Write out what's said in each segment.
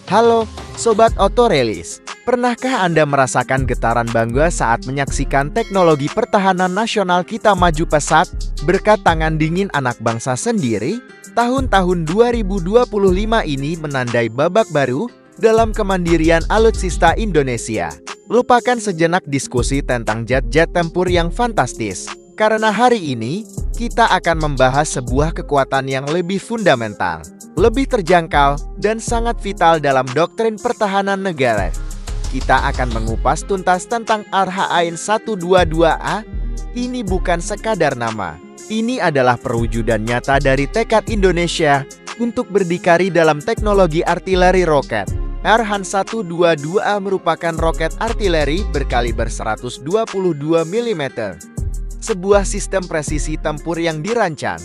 Halo, Sobat Otorelis. Pernahkah Anda merasakan getaran bangga saat menyaksikan teknologi pertahanan nasional kita maju pesat berkat tangan dingin anak bangsa sendiri? Tahun-tahun 2025 ini menandai babak baru dalam kemandirian alutsista Indonesia. Lupakan sejenak diskusi tentang jet-jet tempur yang fantastis, karena hari ini kita akan membahas sebuah kekuatan yang lebih fundamental, lebih terjangkau, dan sangat vital dalam doktrin pertahanan negara. Kita akan mengupas tuntas tentang RHAN-122A. Ini bukan sekadar nama. Ini adalah perwujudan nyata dari tekad Indonesia untuk berdikari dalam teknologi artileri roket. RHAN-122A merupakan roket artileri berkaliber 122 mm. Sebuah sistem presisi tempur yang dirancang,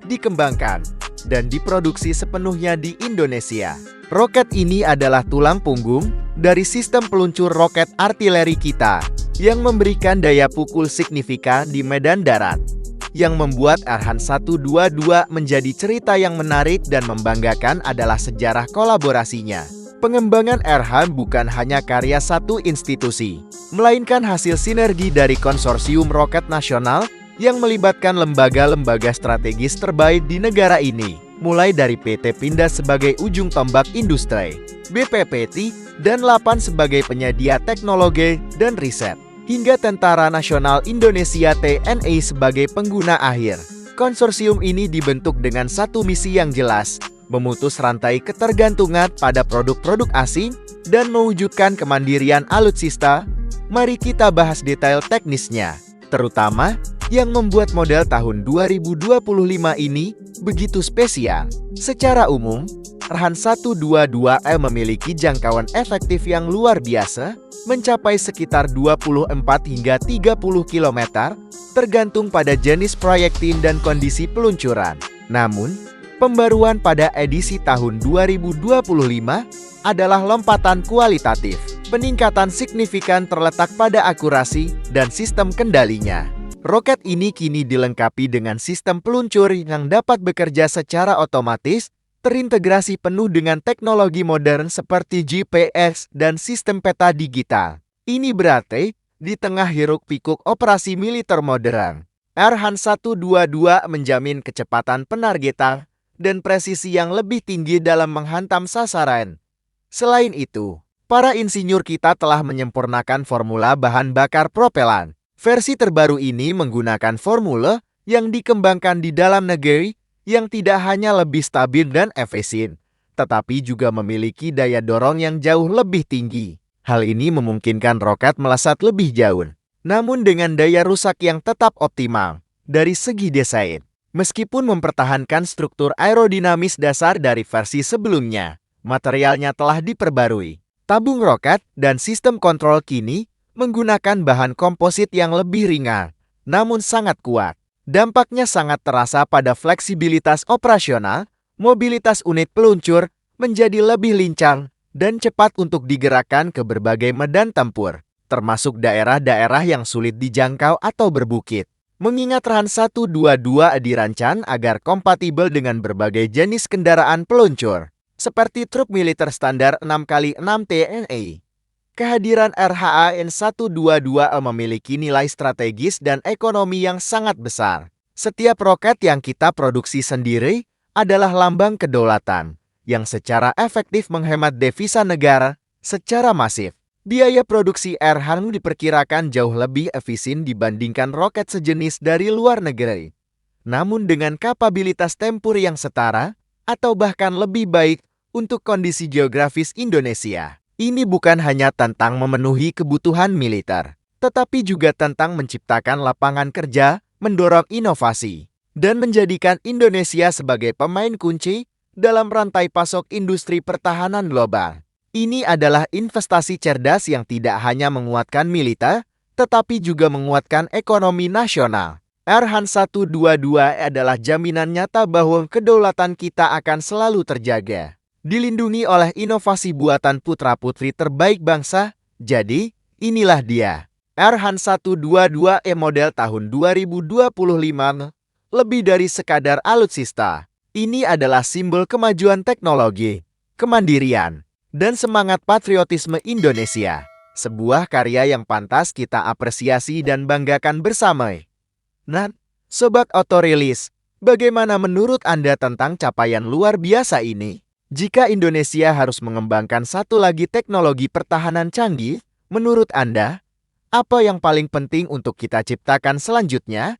dikembangkan, dan diproduksi sepenuhnya di Indonesia. Roket ini adalah tulang punggung dari sistem peluncur roket artileri kita yang memberikan daya pukul signifikan di medan darat, yang membuat RHAN-122 menjadi cerita yang menarik dan membanggakan adalah sejarah kolaborasinya. Pengembangan RHAN bukan hanya karya satu institusi, melainkan hasil sinergi dari konsorsium roket nasional yang melibatkan lembaga-lembaga strategis terbaik di negara ini, mulai dari PT Pindad sebagai ujung tombak industri, BPPT, dan LAPAN sebagai penyedia teknologi dan riset, hingga Tentara Nasional Indonesia TNI sebagai pengguna akhir. Konsorsium ini dibentuk dengan satu misi yang jelas, memutus rantai ketergantungan pada produk-produk asing dan mewujudkan kemandirian alutsista. Mari kita bahas detail teknisnya, terutama yang membuat model tahun 2025 ini begitu spesial. Secara umum, RHAN-122E memiliki jangkauan efektif yang luar biasa, mencapai sekitar 24 hingga 30 km, tergantung pada jenis proyektil dan kondisi peluncuran. Namun, pembaruan pada edisi tahun 2025 adalah lompatan kualitatif. Peningkatan signifikan terletak pada akurasi dan sistem kendalinya. Roket ini kini dilengkapi dengan sistem peluncur yang dapat bekerja secara otomatis, terintegrasi penuh dengan teknologi modern seperti GPS dan sistem peta digital. Ini berarti, di tengah hiruk-pikuk operasi militer modern, RHAN-122 menjamin kecepatan penargetan dan presisi yang lebih tinggi dalam menghantam sasaran. Selain itu, para insinyur kita telah menyempurnakan formula bahan bakar propelan. Versi terbaru ini menggunakan formula yang dikembangkan di dalam negeri yang tidak hanya lebih stabil dan efisien, tetapi juga memiliki daya dorong yang jauh lebih tinggi. Hal ini memungkinkan roket melesat lebih jauh, namun dengan daya rusak yang tetap optimal dari segi desain. Meskipun mempertahankan struktur aerodinamis dasar dari versi sebelumnya, materialnya telah diperbarui. Tabung roket dan sistem kontrol kini menggunakan bahan komposit yang lebih ringan, namun sangat kuat. Dampaknya sangat terasa pada fleksibilitas operasional, mobilitas unit peluncur menjadi lebih lincah dan cepat untuk digerakkan ke berbagai medan tempur, termasuk daerah-daerah yang sulit dijangkau atau berbukit. Mengingat RHAN-122 dirancang agar kompatibel dengan berbagai jenis kendaraan peluncur, seperti truk militer standar 6x6 TNI. Kehadiran RHAN-122 memiliki nilai strategis dan ekonomi yang sangat besar. Setiap roket yang kita produksi sendiri adalah lambang kedaulatan, yang secara efektif menghemat devisa negara secara masif. Biaya produksi RHAN diperkirakan jauh lebih efisien dibandingkan roket sejenis dari luar negeri. Namun dengan kapabilitas tempur yang setara, atau bahkan lebih baik untuk kondisi geografis Indonesia. Ini bukan hanya tentang memenuhi kebutuhan militer, tetapi juga tentang menciptakan lapangan kerja, mendorong inovasi, dan menjadikan Indonesia sebagai pemain kunci dalam rantai pasok industri pertahanan global. Ini adalah investasi cerdas yang tidak hanya menguatkan militer, tetapi juga menguatkan ekonomi nasional. RHAN-122 adalah jaminan nyata bahwa kedaulatan kita akan selalu terjaga, dilindungi oleh inovasi buatan putra-putri terbaik bangsa. Jadi, inilah dia, RHAN-122E model tahun 2025, lebih dari sekadar alutsista. Ini adalah simbol kemajuan teknologi, kemandirian, dan semangat patriotisme Indonesia. Sebuah karya yang pantas kita apresiasi dan banggakan bersama. Nah, Sobat Otorilis, bagaimana menurut Anda tentang capaian luar biasa ini? Jika Indonesia harus mengembangkan satu lagi teknologi pertahanan canggih, menurut Anda, apa yang paling penting untuk kita ciptakan selanjutnya?